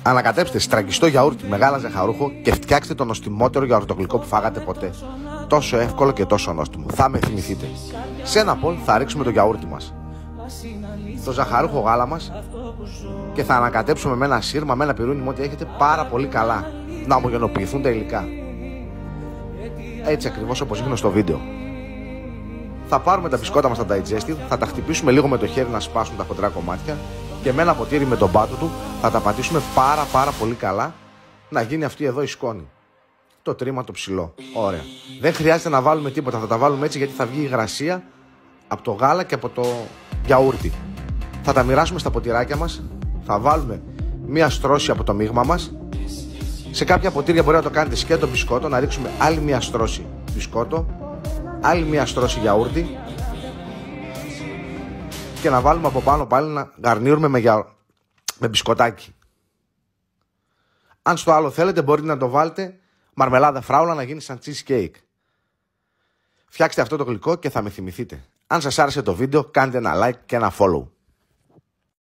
Ανακατέψτε στραγγιστό γιαούρτι μεγάλα ζαχαρούχο και φτιάξτε το νοστιμότερο γιαουρτογλυκό που φάγατε ποτέ. Τόσο εύκολο και τόσο νόστιμο. Θα με θυμηθείτε. Σε ένα μπολ θα ρίξουμε το γιαούρτι μας, το ζαχαρούχο γάλα μας και θα ανακατέψουμε με ένα σύρμα, με ένα πυρούνι, με ό,τι έχετε, πάρα πολύ καλά. Να ομογενοποιηθούν τα υλικά. Έτσι ακριβώς όπως δείχνω στο βίντεο. Θα πάρουμε τα μπισκότα μας στα digestive, θα τα χτυπήσουμε λίγο με το χέρι να σπάσουν τα χοντρά κομμάτια και με ένα ποτήρι με τον πάτο του θα τα πατήσουμε πάρα πολύ καλά να γίνει αυτή εδώ η σκόνη. Το τρίμα το ψηλό. Ωραία. Δεν χρειάζεται να βάλουμε τίποτα, θα τα βάλουμε έτσι γιατί θα βγει η υγρασία από το γάλα και από το γιαούρτι. Θα τα μοιράσουμε στα ποτηράκια μας, θα βάλουμε μία στρώση από το μείγμα μας. Σε κάποια ποτήρια μπορεί να το κάνετε σκέτο μπισκότο, να ρίξουμε άλλη μία στρώση μπισκότο, άλλη μία στρώση γιαούρτι και να βάλουμε από πάνω πάλι να γαρνίρουμε με μπισκοτάκι. Αν στο άλλο θέλετε μπορείτε να το βάλετε μαρμελάδα φράουλα να γίνει σαν cheesecake. Φτιάξτε αυτό το γλυκό και θα με θυμηθείτε. Αν σας άρεσε το βίντεο κάντε ένα like και ένα follow.